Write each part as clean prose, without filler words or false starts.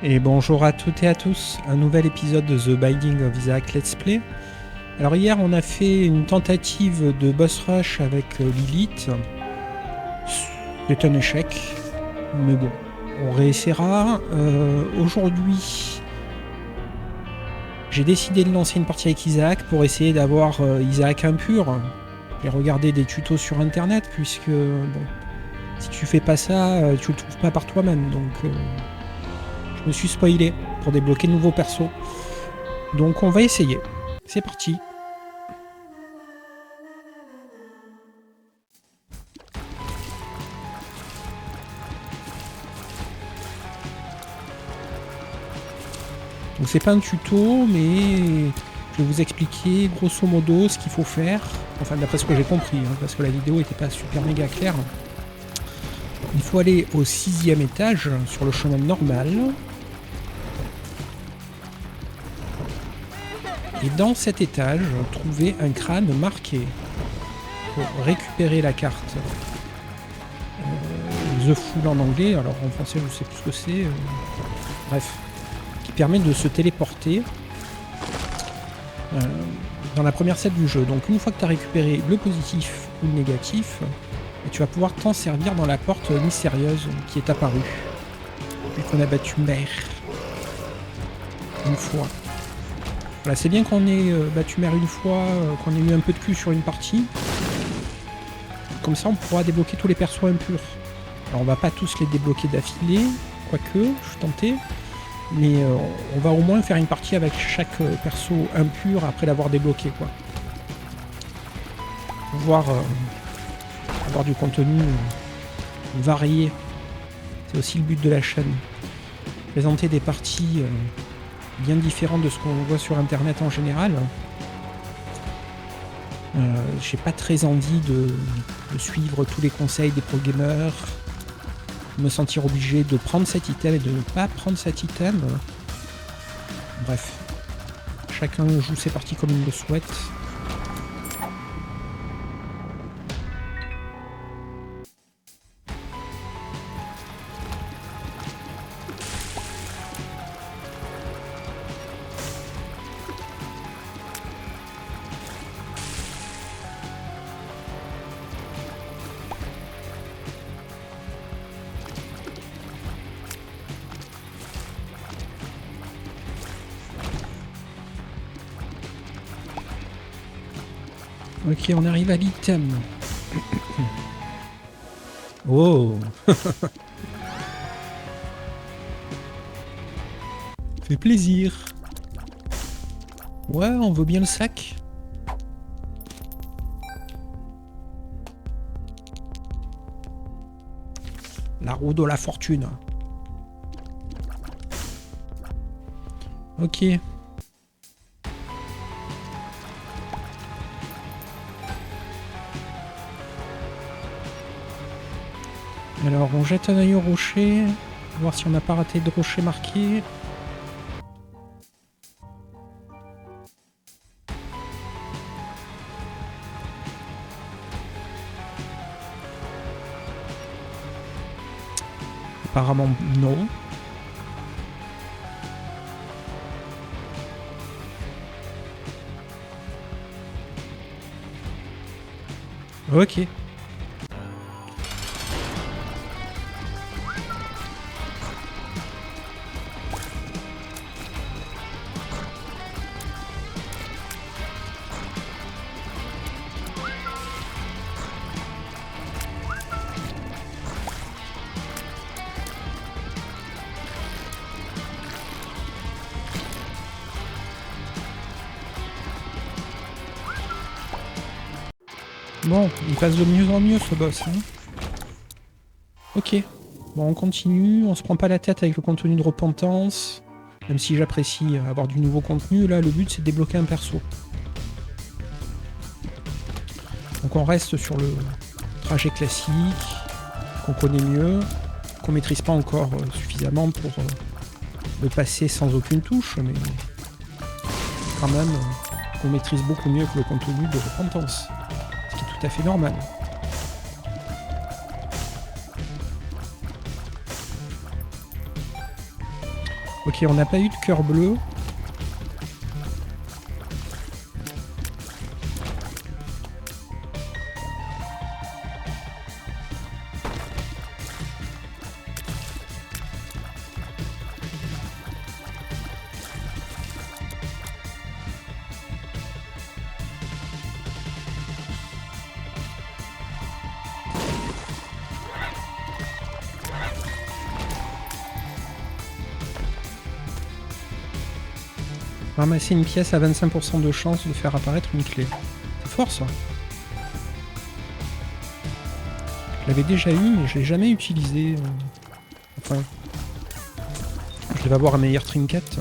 Et bonjour à toutes et à tous, un nouvel épisode de The Binding of Isaac Let's Play. Alors hier on a fait une tentative de boss rush avec Lilith. C'est un échec, mais bon, on réessayera. Aujourd'hui, j'ai décidé de lancer une partie avec Isaac pour essayer d'avoir Isaac impur. J'ai regardé des tutos sur internet puisque bon, si tu fais pas ça, tu le trouves pas par toi-même, donc je me suis spoilé pour débloquer de nouveaux persos. Donc on va essayer. C'est parti. Donc c'est pas un tuto, mais je vais vous expliquer grosso modo ce qu'il faut faire. Enfin d'après ce que j'ai compris, hein, parce que la vidéo était pas super méga claire. Il faut aller au 6e étage sur le chemin normal. Et dans cet étage, trouver un crâne marqué pour récupérer la carte. The Fool en anglais, alors en français je sais plus ce que c'est. Bref, qui permet de se téléporter dans la première scène du jeu. Donc une fois que tu as récupéré le positif ou le négatif, tu vas pouvoir t'en servir dans la porte mystérieuse qui est apparue. Vu qu'on a battu Mère une fois. Voilà, c'est bien qu'on ait battu Mère une fois, qu'on ait eu un peu de cul sur une partie. Comme ça on pourra débloquer tous les persos impurs. Alors on va pas tous les débloquer d'affilée, quoique, je suis tenté. Mais on va au moins faire une partie avec chaque perso impur après l'avoir débloqué, quoi. Pouvoir avoir du contenu varié. C'est aussi le but de la chaîne. Présenter des parties bien différentes de ce qu'on voit sur internet en général. J'ai pas très envie de suivre tous les conseils des pro gamers, me sentir obligé de prendre cet item et de ne pas prendre cet item. Bref, chacun joue ses parties comme il le souhaite. Ok, on arrive à l'item. Oh. Fait plaisir. Ouais, on veut bien le sac. La roue de la fortune. Ok. Alors on jette un œil au rocher, voir si on n'a pas raté de rocher marqué. Apparemment non. Ok. Bon, il passe de mieux en mieux ce boss. Hein. Ok. Bon, on continue, on se prend pas la tête avec le contenu de repentance. Même si j'apprécie avoir du nouveau contenu, là le but c'est de débloquer un perso. Donc on reste sur le trajet classique, qu'on connaît mieux, qu'on maîtrise pas encore suffisamment pour le passer sans aucune touche, mais quand même qu'on maîtrise beaucoup mieux que le contenu de repentance. Ce qui est tout à fait normal. Ok, on n'a pas eu de cœur bleu. Ramasser une pièce à 25% de chance de faire apparaître une clé. C'est fort ça. Je l'avais déjà eu mais je l'ai jamais utilisé. Enfin, je devais avoir un meilleur trinket.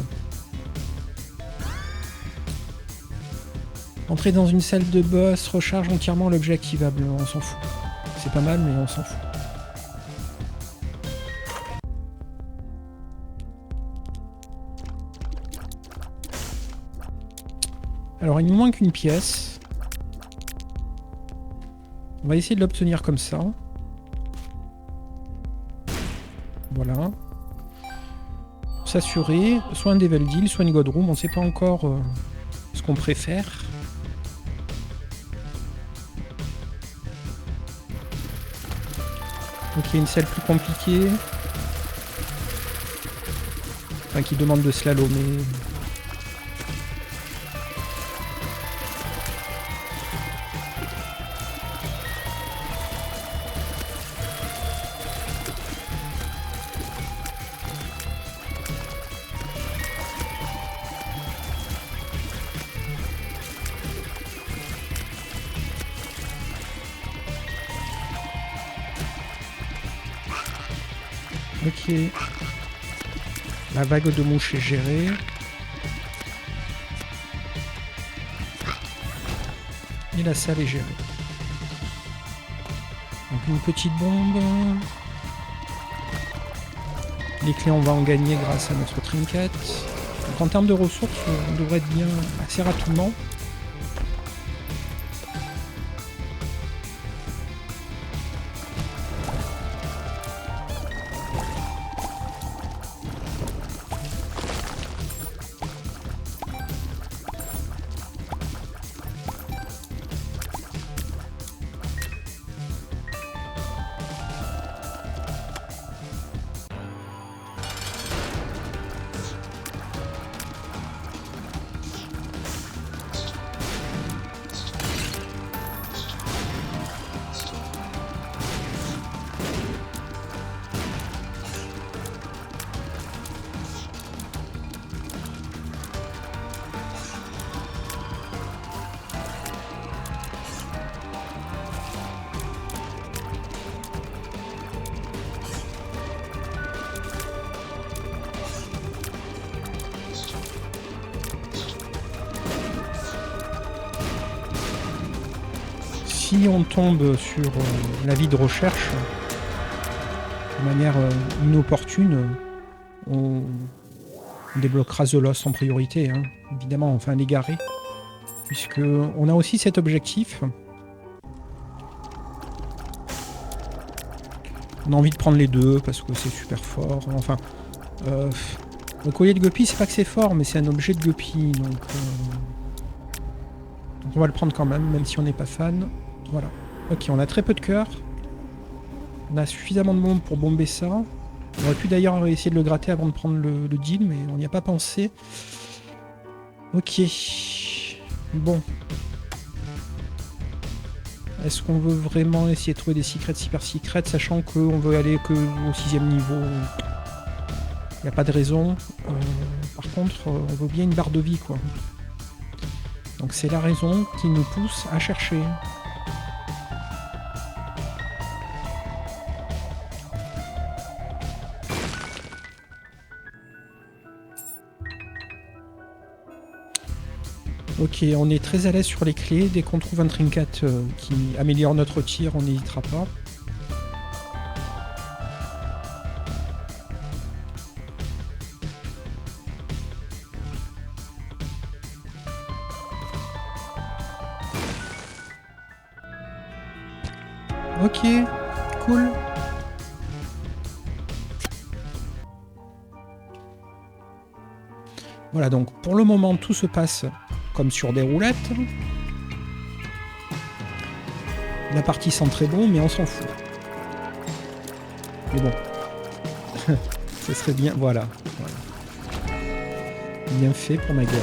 Entrer dans une salle de boss recharge entièrement l'objet activable. On s'en fout. C'est pas mal mais on s'en fout. Alors il nous manque une pièce. On va essayer de l'obtenir comme ça. Voilà. S'assurer, soit un Devil Deal, soit une God Room. On ne sait pas encore ce qu'on préfère. Donc il y a une salle plus compliquée. Enfin qui demande de slalomer. Ok. La vague de mouches est gérée. Et la salle est gérée. Donc une petite bombe. Les clés on va en gagner grâce à notre trinket. Donc en termes de ressources, on devrait être bien assez rapidement. Si on tombe sur l'avis de recherche de manière inopportune, on débloquera The Lost en priorité, hein, évidemment, enfin l'égaré, puisque on a aussi cet objectif. On a envie de prendre les deux parce que c'est super fort. Enfin, le collier de Guppy, c'est pas que c'est fort, mais c'est un objet de Guppy, donc on va le prendre quand même si on n'est pas fan. Voilà. Ok, on a très peu de cœur. On a suffisamment de bombes pour bomber ça. On aurait pu d'ailleurs essayer de le gratter avant de prendre le deal, mais on n'y a pas pensé. Ok. Bon. Est-ce qu'on veut vraiment essayer de trouver des secrets super secrets, sachant qu'on veut aller que au 6e niveau? Il n'y a pas de raison. Par contre, on veut bien une barre de vie, quoi. Donc c'est la raison qui nous pousse à chercher. Ok, on est très à l'aise sur les clés. Dès qu'on trouve un trinket qui améliore notre tir, on n'hésitera pas. Ok, cool. Voilà, donc pour le moment, tout se passe comme sur des roulettes. La partie sent très bon, mais on s'en fout. Mais bon. Ce serait bien... Voilà. Bien fait pour ma gueule.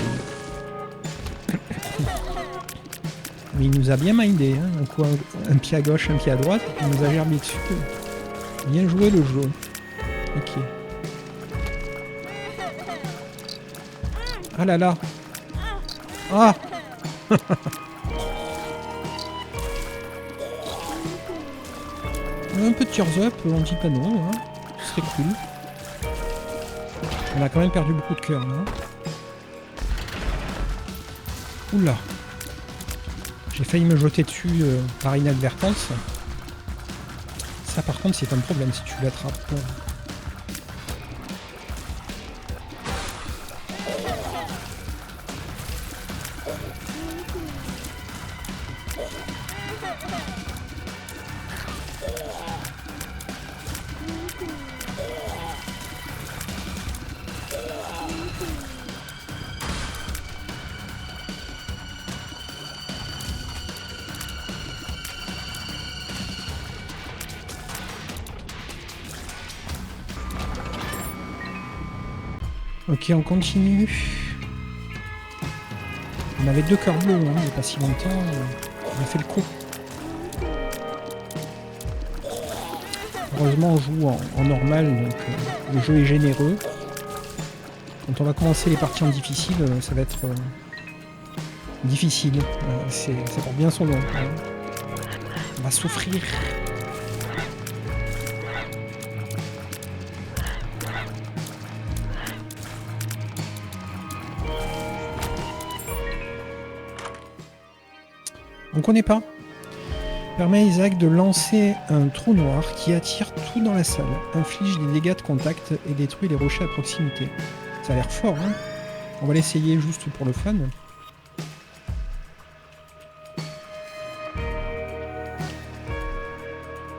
Mais il nous a bien mindé. Hein. Un pied à gauche, un pied à droite. Il nous a germé dessus. Bien joué le jeu. Ok. Ah là là. Ah. Un peu de tears up, on dit pas non. Hein. Ce serait cool. On a quand même perdu beaucoup de cœur, non? Oula. J'ai failli me jeter dessus par inadvertance. Ça par contre c'est un problème si tu l'attrapes. Ok, on continue. On avait 2 cœurs bleus, hein, il n'y a pas si longtemps. On a fait le coup. Heureusement, on joue en normal, donc le jeu est généreux. Quand on va commencer les parties en difficile, ça va être difficile. Ça porte bien son nom. Hein. On va souffrir. On connaît pas. Permet à Isaac de lancer un trou noir qui attire tout dans la salle, inflige des dégâts de contact et détruit les rochers à proximité. Ça a l'air fort, hein? On va l'essayer juste pour le fun.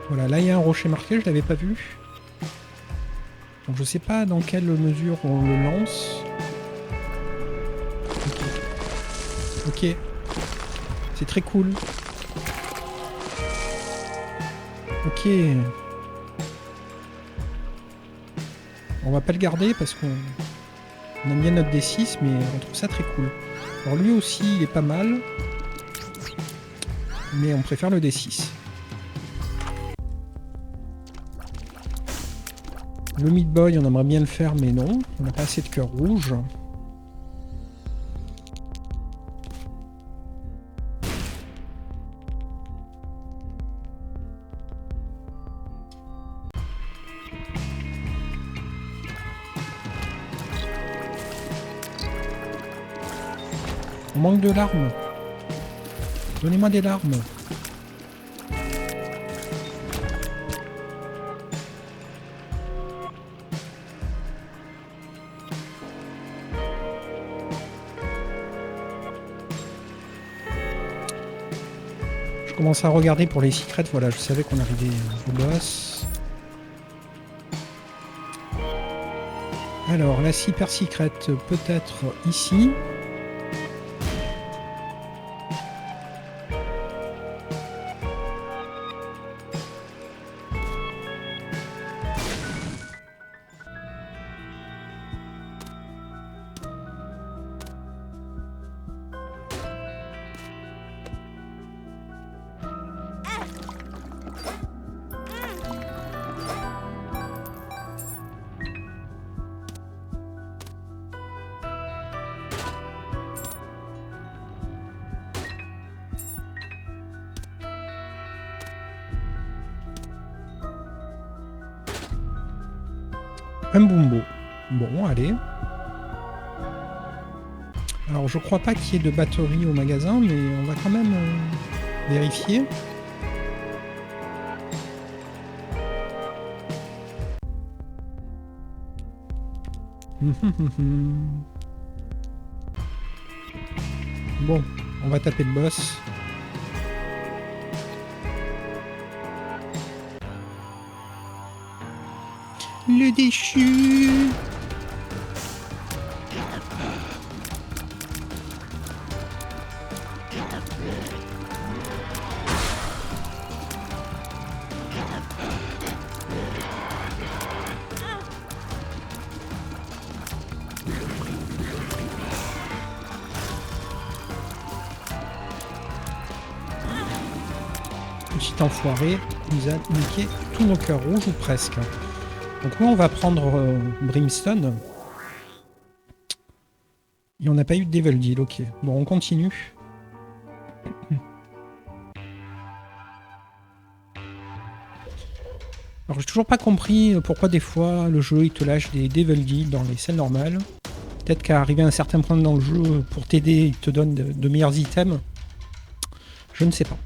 Voilà, là il y a un rocher marqué, je l'avais pas vu. Donc je sais pas dans quelle mesure on le lance. Ok. C'est très cool. Ok. On va pas le garder parce qu'on aime bien notre D6, mais on trouve ça très cool. Alors lui aussi, il est pas mal. Mais on préfère le D6. Le Meat Boy, on aimerait bien le faire, mais non. On n'a pas assez de cœur rouge. On manque de larmes. Donnez-moi des larmes. Je commence à regarder pour les secrets. Voilà, je savais qu'on arrivait au boss. Alors, la super secret peut-être ici. Un Bumbo. Bon, allez. Alors, je crois pas qu'il y ait de batterie au magasin, mais on va quand même vérifier. Bon, on va taper le boss. Le déchu. petit enfoiré nous a niqué tous nos cœurs rouges ou presque. Donc là on va prendre Brimstone. Et on n'a pas eu de Devil Deal, ok. Bon, on continue. Alors j'ai toujours pas compris pourquoi des fois le jeu il te lâche des Devil Deal dans les scènes normales. Peut-être qu'à arriver à un certain point dans le jeu, pour t'aider, il te donne de meilleurs items. Je ne sais pas.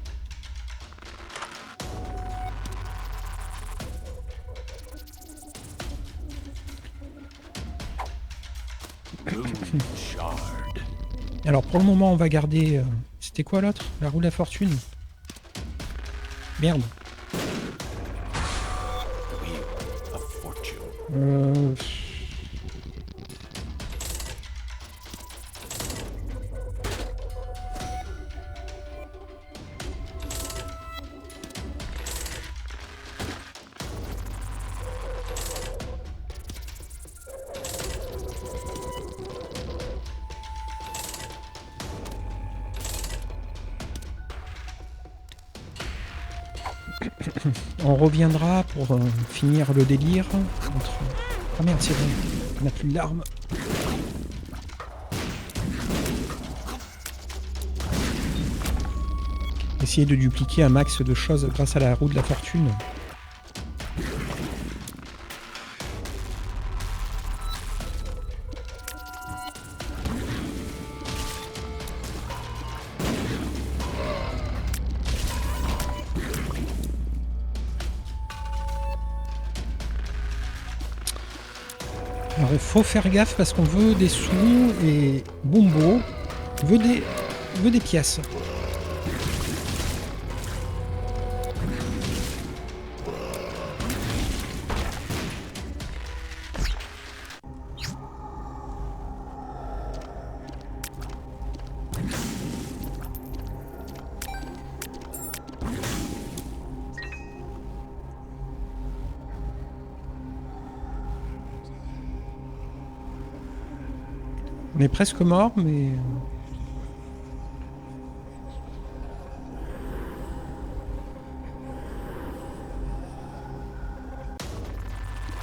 Alors pour le moment on va garder... C'était quoi l'autre? La roue de la fortune? Merde. On reviendra pour finir le délire. Oh merde, c'est bon. On n'a plus l'arme. Essayer de dupliquer un max de choses grâce à la roue de la fortune. Alors il faut faire gaffe parce qu'on veut des sous et Bumbo veut des pièces. On est presque mort, mais...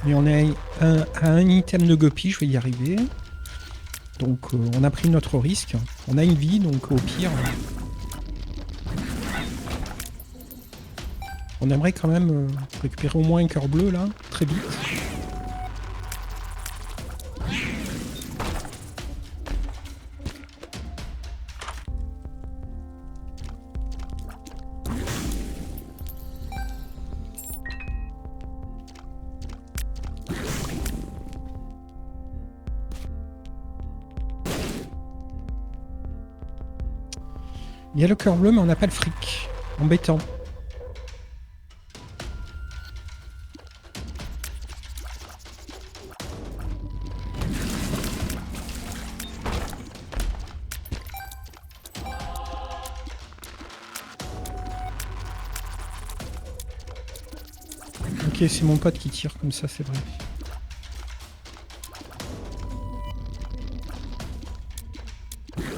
Mais on est à un item de guppy, je vais y arriver. Donc on a pris notre risque. On a une vie, donc au pire... On aimerait quand même récupérer au moins un cœur bleu, là, très vite. Il y a le cœur bleu, mais on n'a pas le fric. Embêtant. Ok, c'est mon pote qui tire comme ça, c'est vrai.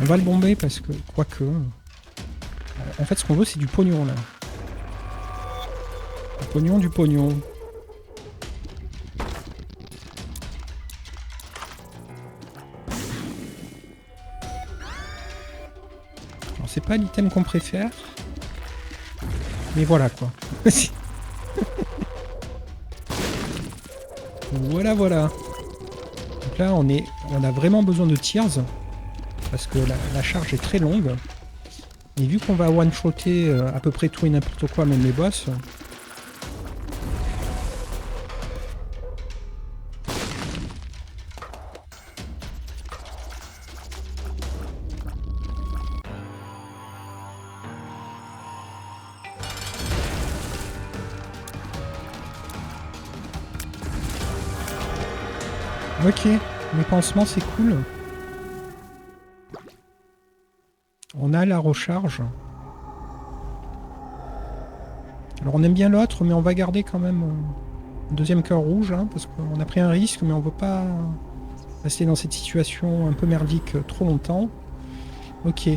On va le bomber parce que, quoique... En fait, ce qu'on veut, c'est du pognon, là. Du pognon, du pognon. Alors, c'est pas l'item qu'on préfère. Mais voilà, quoi. Voilà, voilà. Donc là, on a vraiment besoin de tears. Parce que la charge est très longue. Et vu qu'on va one-shotter à peu près tout et n'importe quoi, même les boss... Ok, les pansements c'est cool. On a la recharge. Alors on aime bien l'autre, mais on va garder quand même un deuxième cœur rouge, hein, parce qu'on a pris un risque, mais on ne veut pas rester dans cette situation un peu merdique trop longtemps. Ok.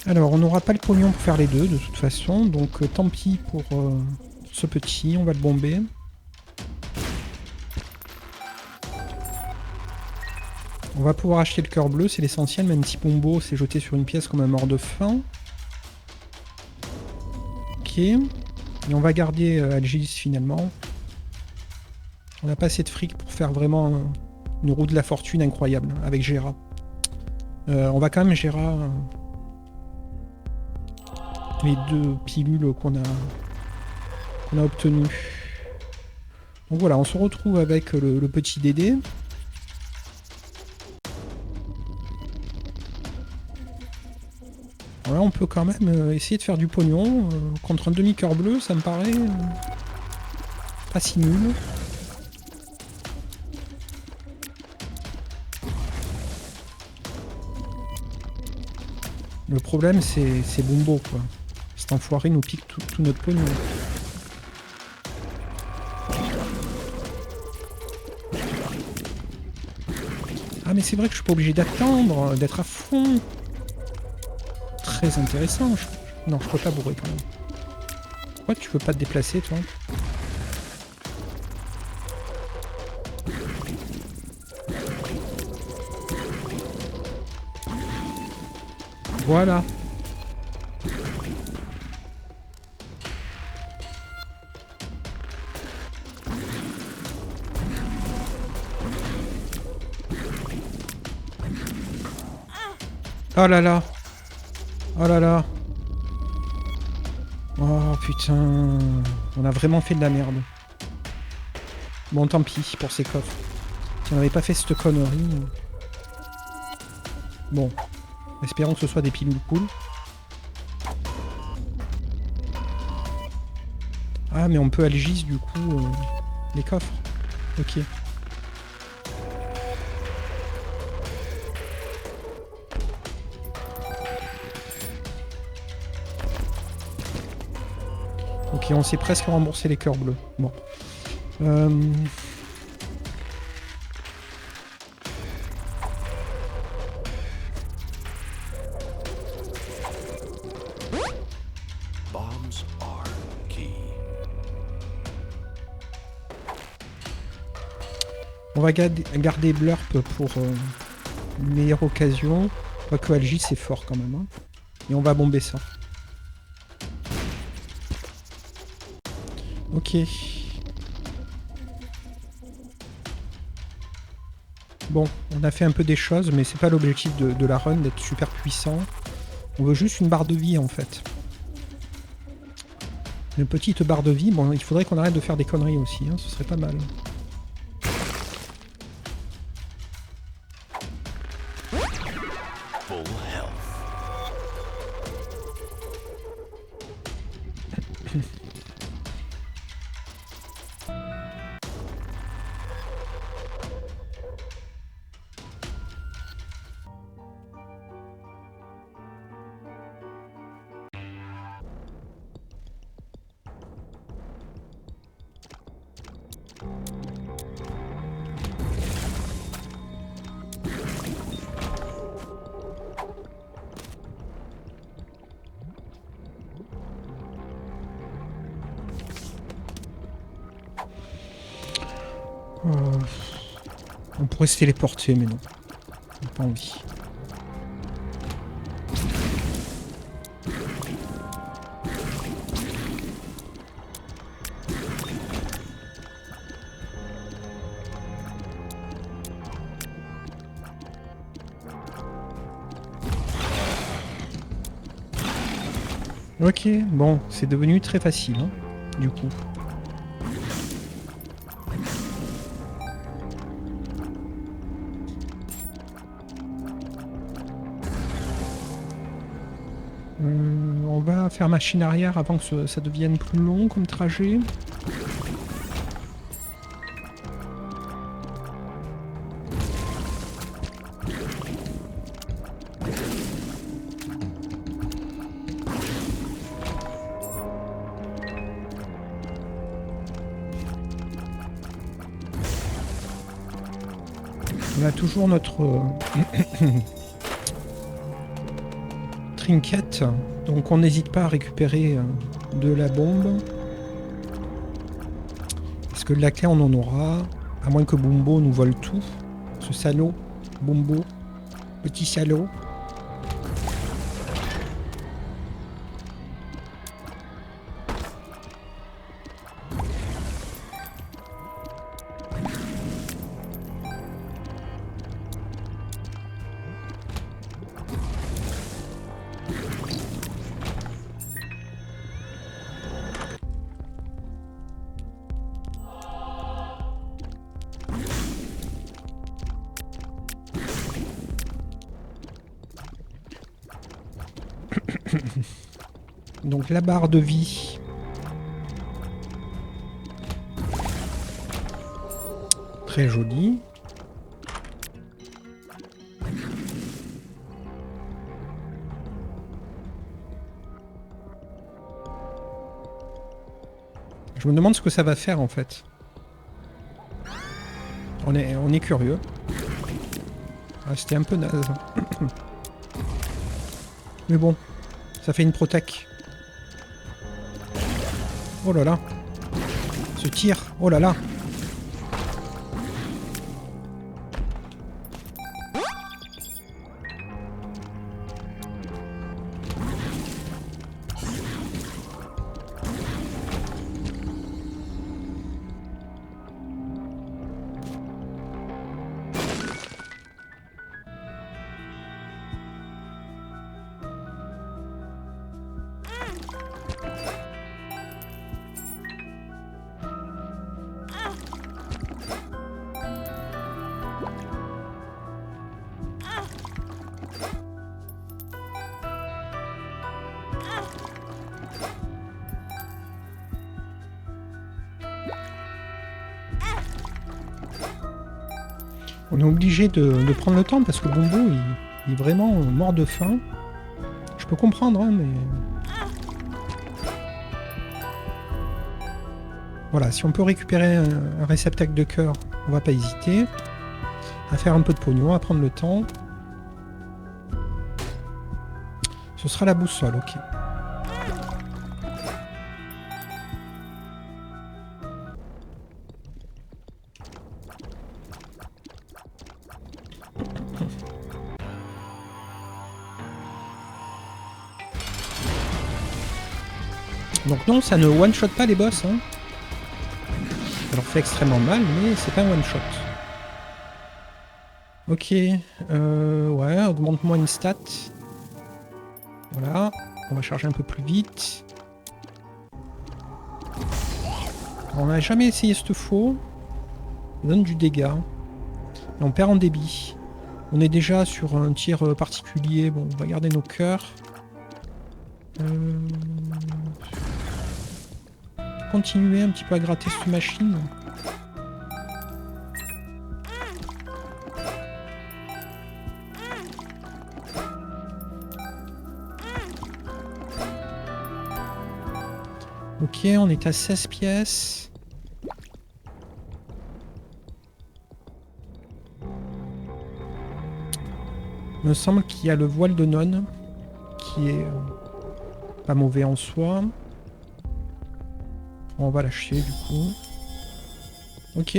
Alors, on n'aura pas le pognon pour faire les deux, de toute façon. Donc, tant pis pour ce petit. On va le bomber. On va pouvoir acheter le cœur bleu, c'est l'essentiel. Même si Pombo s'est jeté sur une pièce comme un mort de faim. Ok. Et on va garder Algis, finalement. On n'a pas assez de fric pour faire vraiment une roue de la fortune incroyable avec Gera. On va quand même Gera les 2 pilules qu'on a obtenues. Donc voilà, on se retrouve avec le petit Dédé. Voilà, on peut quand même essayer de faire du pognon. Contre un demi-cœur bleu, ça me paraît pas si nul. Le problème, c'est Bumbo, quoi. Cet enfoiré nous pique tout notre pognon. Ah, mais c'est vrai que je suis pas obligé d'attendre, d'être à fond. Très intéressant. Non, je peux pas bourrer quand même. Pourquoi tu peux pas te déplacer, toi? Voilà. Oh là là. Oh là là. Oh putain. On a vraiment fait de la merde. Bon, tant pis pour ces coffres. Si on n'avait pas fait cette connerie... Bon. Espérons que ce soit des pilules cool. Ah, mais on peut Algis, du coup, les coffres. Ok. Ok, on s'est presque remboursé les cœurs bleus. Bon. On va garder Blurp pour une meilleure occasion. Quoique Algis c'est fort quand même. Hein. Et on va bomber ça. Ok. Bon, on a fait un peu des choses, mais c'est pas l'objectif de la run d'être super puissant. On veut juste une barre de vie en fait. Une petite barre de vie, bon, il faudrait qu'on arrête de faire des conneries aussi, hein, ce serait pas mal. On pourrait se téléporter, mais non. J'ai pas envie. Ok, bon, c'est devenu très facile, hein, du coup. On va faire machine arrière avant que ça devienne plus long comme trajet. On a toujours notre trinket. Donc on n'hésite pas à récupérer de la bombe. Parce que de la clé on en aura. À moins que Bumbo nous vole tout. Ce salaud. Bumbo. Petit salaud. Donc la barre de vie. Très jolie. Je me demande ce que ça va faire en fait. On est curieux. Ah, c'était un peu naze. Mais bon, ça fait une protec. Oh là là. Ce tir. Oh là là. On est obligé de prendre le temps parce que Bumbo il est vraiment mort de faim. Je peux comprendre, hein, mais... Voilà, si on peut récupérer un réceptacle de cœur, on va pas hésiter. À faire un peu de pognon, à prendre le temps. Ce sera la boussole, ok. Donc non, ça ne one-shot pas les boss. Hein. Ça leur fait extrêmement mal, mais c'est pas un one-shot. Ok. Ouais, augmente-moi une stat. Voilà. On va charger un peu plus vite. On n'a jamais essayé ce faux. Ça donne du dégât. Et on perd en débit. On est déjà sur un tir particulier. Bon, on va garder nos cœurs. Continuer un petit peu à gratter cette machine. Ok, on est à 16 pièces. Il me semble qu'il y a le voile de nonne qui est pas mauvais en soi. On va lâcher du coup. Ok.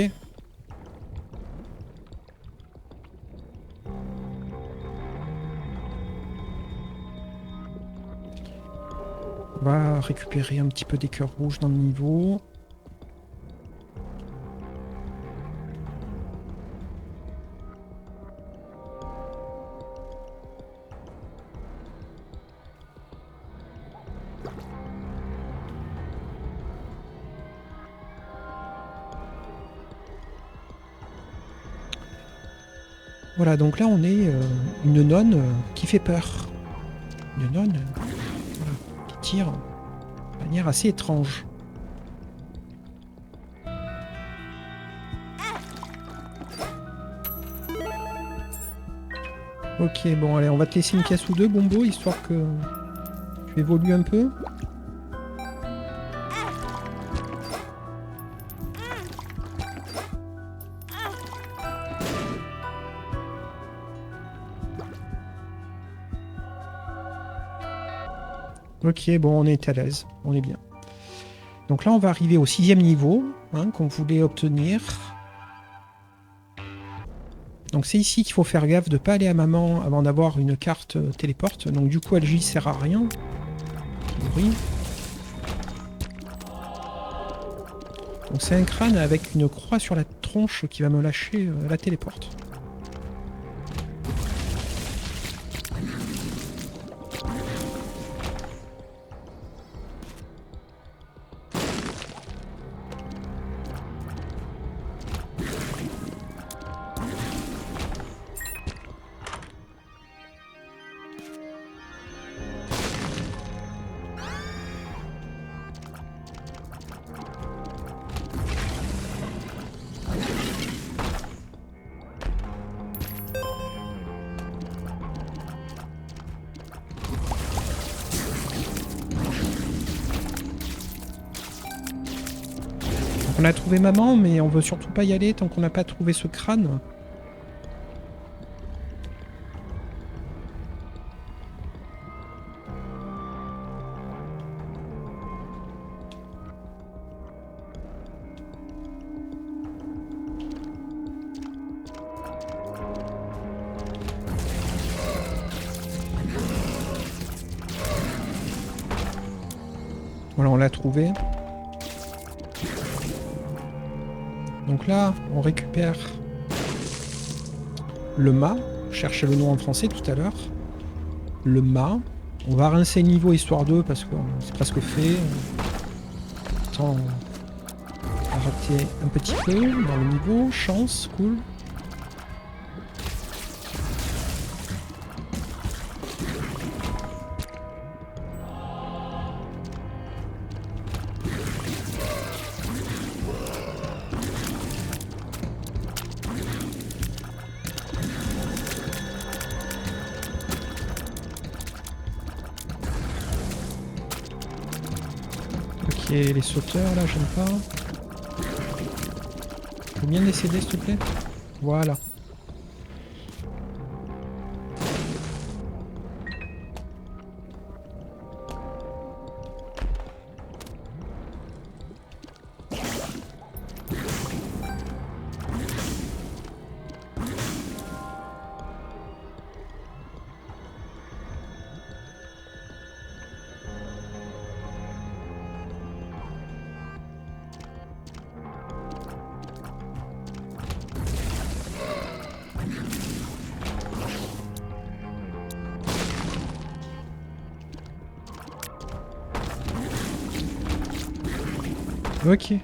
On va récupérer un petit peu des cœurs rouges dans le niveau. Voilà, donc là on est une nonne qui fait peur. Une nonne voilà, qui tire de manière assez étrange. Ok, bon allez, on va te laisser une caisse ou deux, Bumbo, histoire que tu évolues un peu. Ok, bon, on est à l'aise. On est bien. Donc là, on va arriver au 6e niveau qu'on voulait obtenir. Donc c'est ici qu'il faut faire gaffe de ne pas aller à maman avant d'avoir une carte téléporte. Donc du coup, LJ sert à rien. Oui. Donc c'est un crâne avec une croix sur la tronche qui va me lâcher la téléporte. On a trouvé maman, mais on veut surtout pas y aller tant qu'on n'a pas trouvé ce crâne. Voilà, on l'a trouvé. Donc là, on récupère le mât. Je cherchais le nom en français tout à l'heure. Le mât. On va rincer le niveau histoire 2 parce que c'est presque fait. Autant rater un petit peu dans le niveau. Chance, cool. Ok, les sauteurs là, j'aime pas. Faut bien décéder s'il te plaît. Voilà. Ok.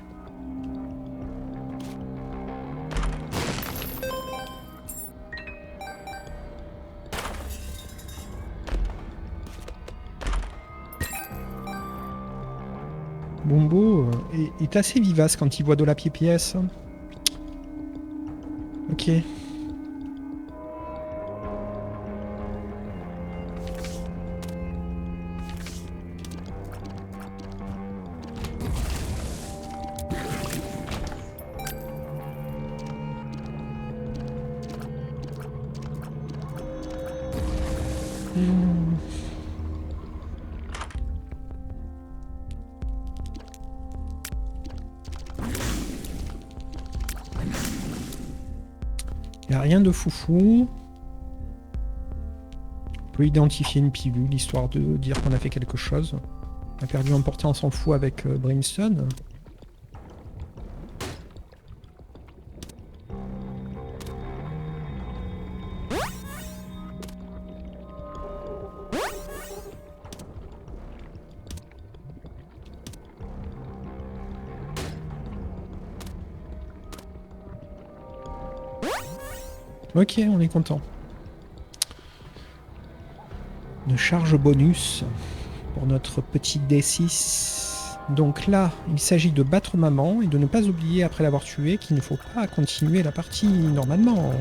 Bombo est assez vivace quand il voit de la pièce. Ok. Il n'y a rien de foufou. On peut identifier une pilule, histoire de dire qu'on a fait quelque chose. On a perdu en portée, on s'en fout avec Brimstone. Ok, on est content. Une charge bonus pour notre petit D6. Donc là, il s'agit de battre maman et de ne pas oublier après l'avoir tué qu'il ne faut pas continuer la partie normalement.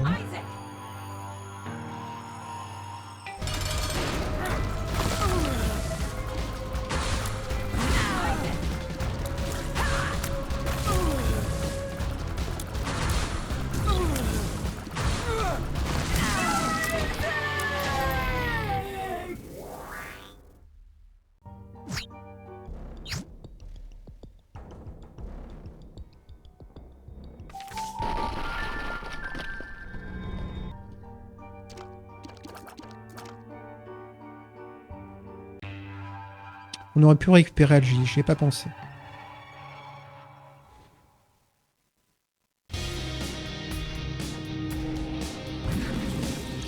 On aurait pu récupérer Algie, j'y ai pas pensé.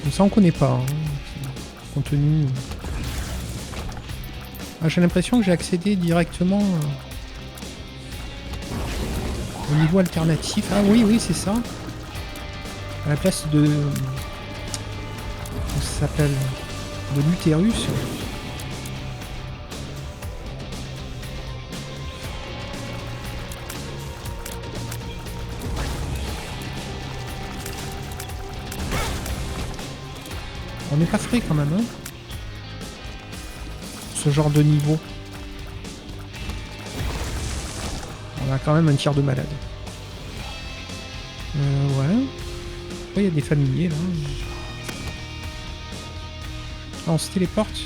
Comme ça on connaît pas. Hein. Contenu. Ah, j'ai l'impression que j'ai accédé directement au niveau alternatif. Ah oui, oui, c'est ça. À la place de... Comment ça s'appelle? De l'utérus. On n'est pas frais quand même, hein, ce genre de niveau. On a quand même un tir de malade. Ouais. Il y a des familiers là. Ah, on se téléporte.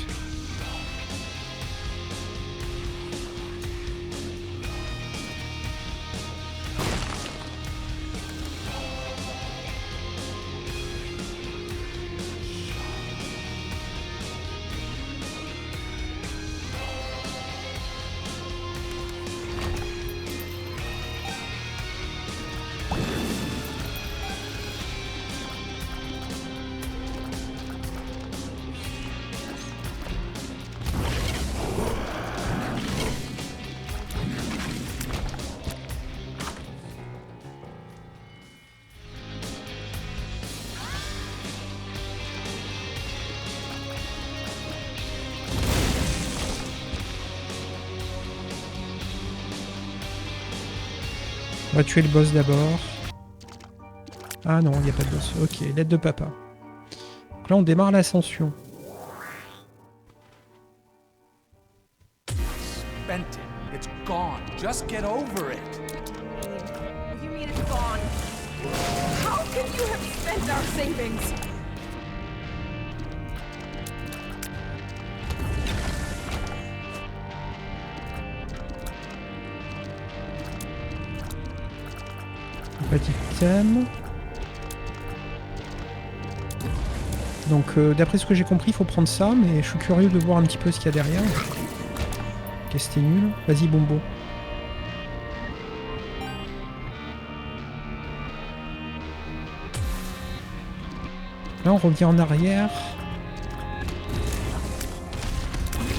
On va tuer le boss d'abord. Ah non, il n'y a pas de boss. Ok, l'aide de papa. Donc là, on démarre l'ascension. Spent it. It's gone. Just get over it. What do you mean it's gone? How could you have spent our savings? Petit item. Donc d'après ce que j'ai compris, il faut prendre ça, mais je suis curieux de voir un petit peu ce qu'il y a derrière. Qu'est-ce que c'était nul. Vas-y, bonbon. Là, on revient en arrière.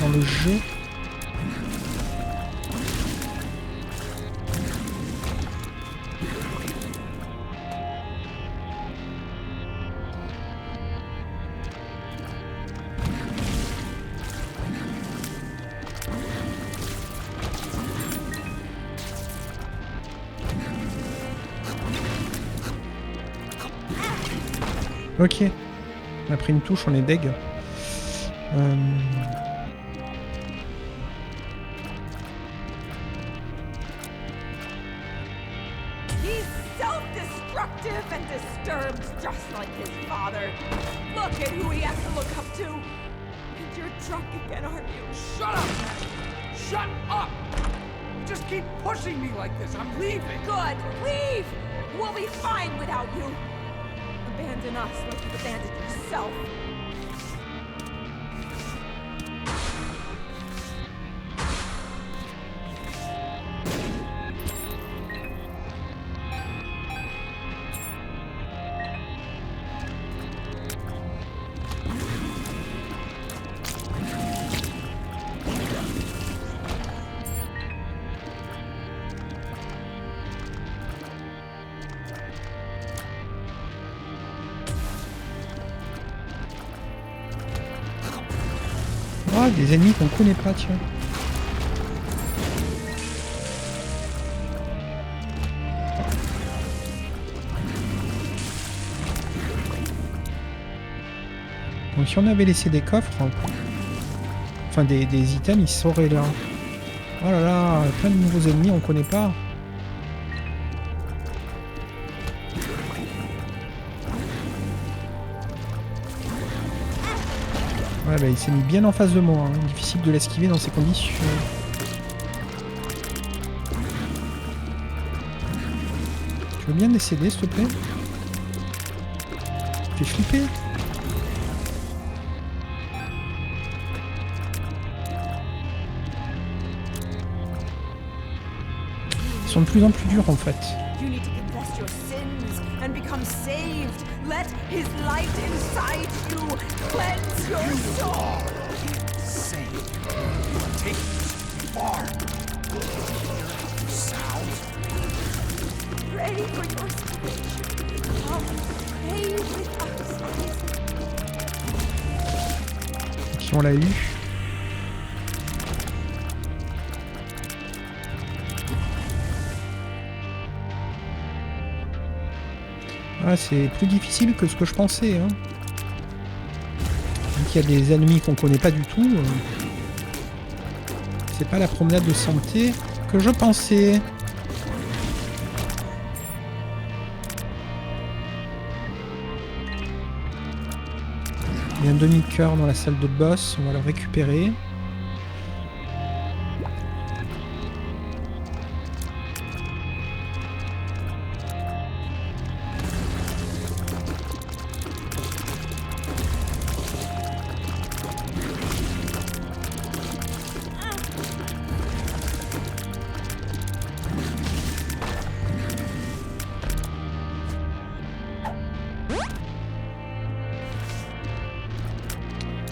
Dans le jeu. Ok. On a pris une touche, on est deg. He's self-destructive and disturbed, just like his father. Look at who he has to look up to. And you're drunk again, aren't you? Shut up, man! Shut up! You just keep pushing me like this. I'm leaving. Good, leave! We'll be fine without you. Abandon us like you've abandoned yourself. Ah, des ennemis qu'on connaît pas, tiens. Donc si on avait laissé des coffres, enfin des items, ils seraient là. Oh là là, plein de nouveaux ennemis, on connaît pas. Ouais, bah, il s'est mis bien en face de moi. Hein. Difficile de l'esquiver dans ces conditions. Tu veux bien décéder, s'il te plaît? T'es flippé? sont de plus en plus durs en fait. You need to confess your sins and become saved. Let his light inside you cleanse your soul. Insane. Take this far. Sounds. Pray for your salvation. Come, pray with us. Qui on l'a eu. Ah, c'est plus difficile que ce que je pensais. Hein. Donc il y a des ennemis qu'on connaît pas du tout. C'est pas la promenade de santé que je pensais. Il y a un demi-cœur dans la salle de boss, on va le récupérer.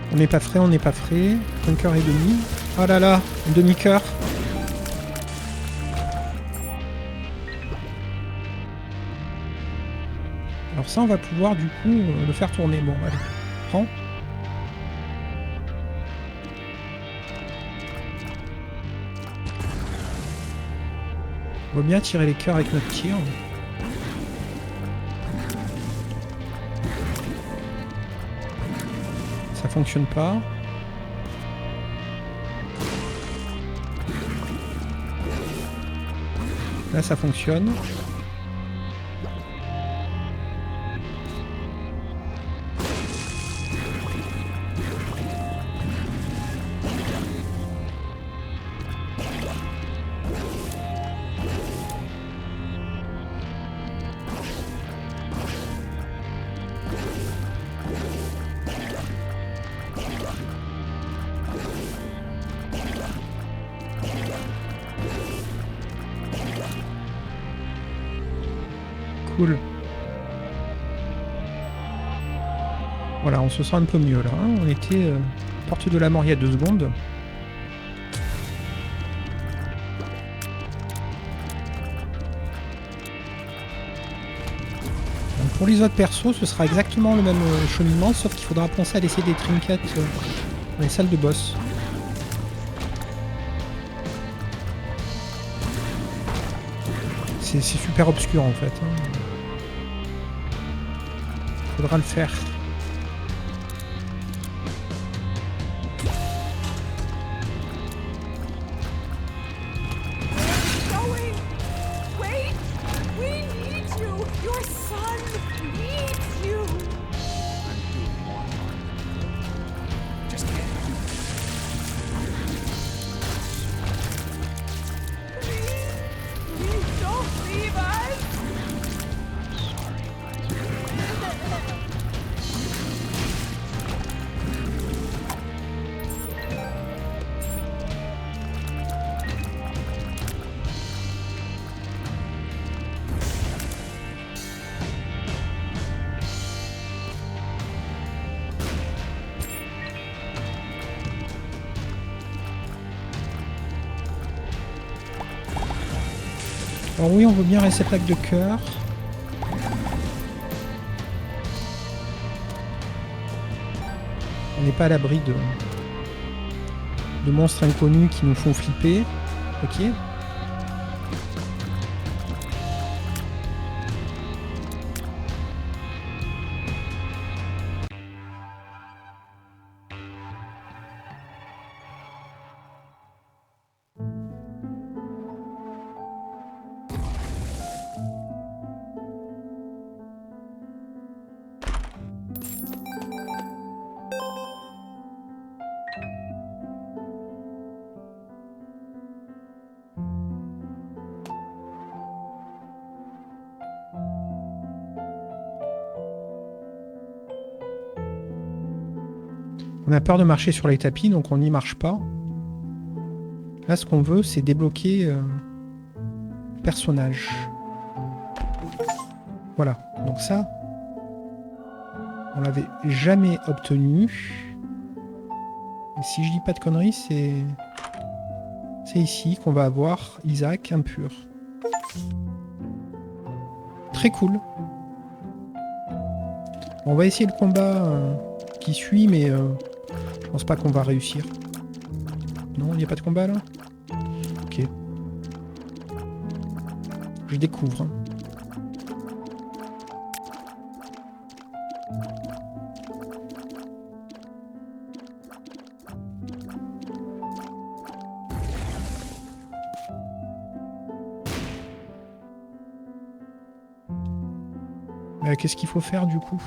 On n'est pas frais, on n'est pas frais. Un cœur et demi. Oh là là, un demi-cœur. Alors ça, on va pouvoir du coup le faire tourner. Bon, allez, prends. On va bien tirer les cœurs avec notre tir. Ça fonctionne pas. Là, ça fonctionne. Cool. Voilà, on se sent un peu mieux là. Hein. On était porte de la mort il y a 2 secondes. Donc pour les autres persos, ce sera exactement le même cheminement, sauf qu'il faudra penser à laisser des trinkets dans les salles de boss. C'est super obscur en fait. Hein. Faudra le faire. Alors oui, on veut bien réceptacle de cœur. On n'est pas à l'abri de monstres inconnus qui nous font flipper. Ok. On a peur de marcher sur les tapis, donc on n'y marche pas. Là, ce qu'on veut, c'est débloquer personnage. Voilà, donc ça, on l'avait jamais obtenu. Et si je dis pas de conneries, c'est ici qu'on va avoir Isaac impur. Très cool. On va essayer le combat qui suit, mais je pense pas qu'on va réussir. Non, il n'y a pas de combat là? Ok. Je découvre. Hein. Qu'est-ce qu'il faut faire du coup?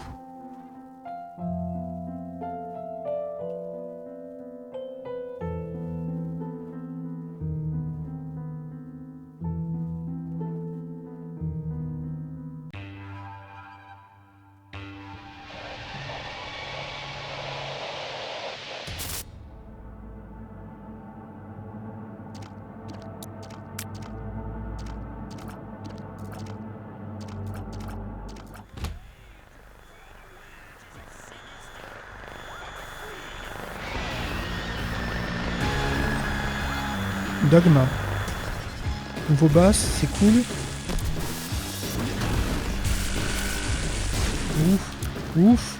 Dogma. Nouveau boss, c'est cool. Ouf, ouf.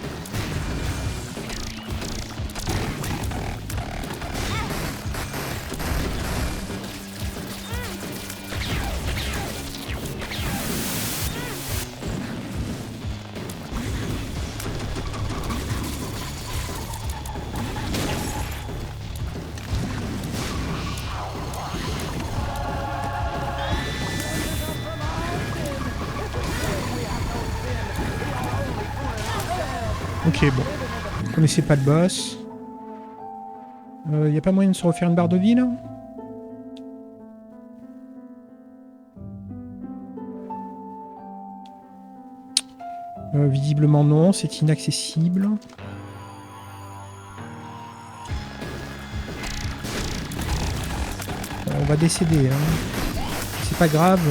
Ok, bon. Vous connaissez pas le boss. Y a pas moyen de se refaire une barre de vie, là? Visiblement non, c'est inaccessible. On va décéder, hein. C'est pas grave.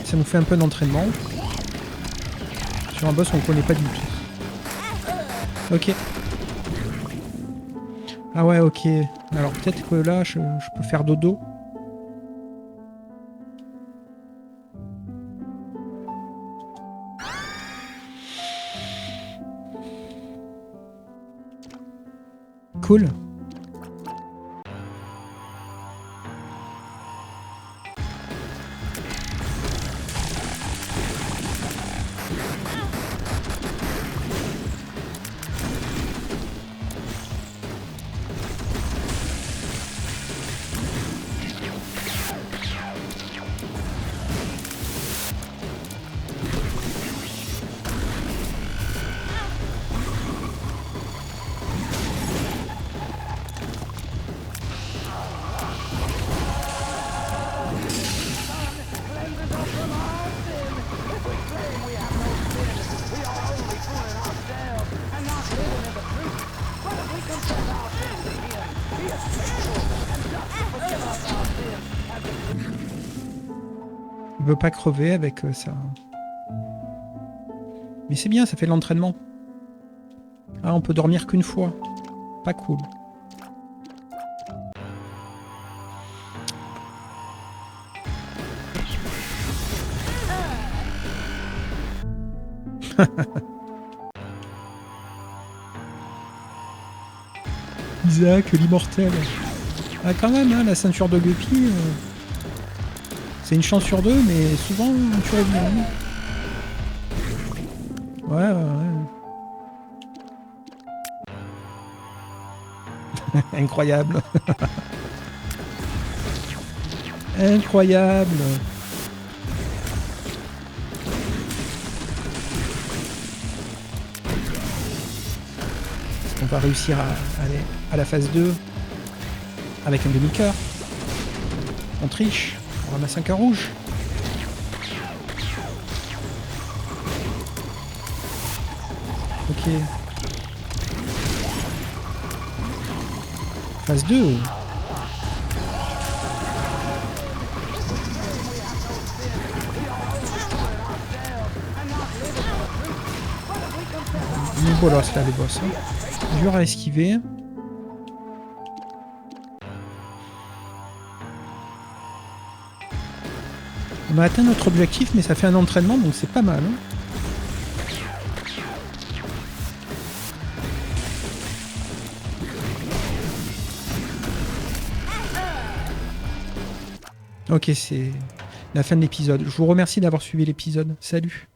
Ça nous fait un peu d'entraînement. Sur un boss qu'on connaît pas du tout. Ok. Ah ouais, ok. Alors peut-être que là, je peux faire dodo. Cool. Il veut pas crever avec ça. Mais c'est bien, ça fait de l'entraînement. Ah, on peut dormir qu'une fois. Pas cool. Isaac, l'immortel. Ah, quand même, hein, la ceinture de Guppy. C'est une chance sur deux, mais souvent tu reviens. Ouais, ouais. Incroyable. Incroyable. On va réussir à aller à la phase 2 avec un demi-cœur. On triche. On ramasse un cœur rouge. Ok. Phase 2. une bolos là les boss. Hein. Dur à esquiver. On a atteint notre objectif, mais ça fait un entraînement, donc c'est pas mal. Hein. Ok, c'est la fin de l'épisode. Je vous remercie d'avoir suivi l'épisode. Salut!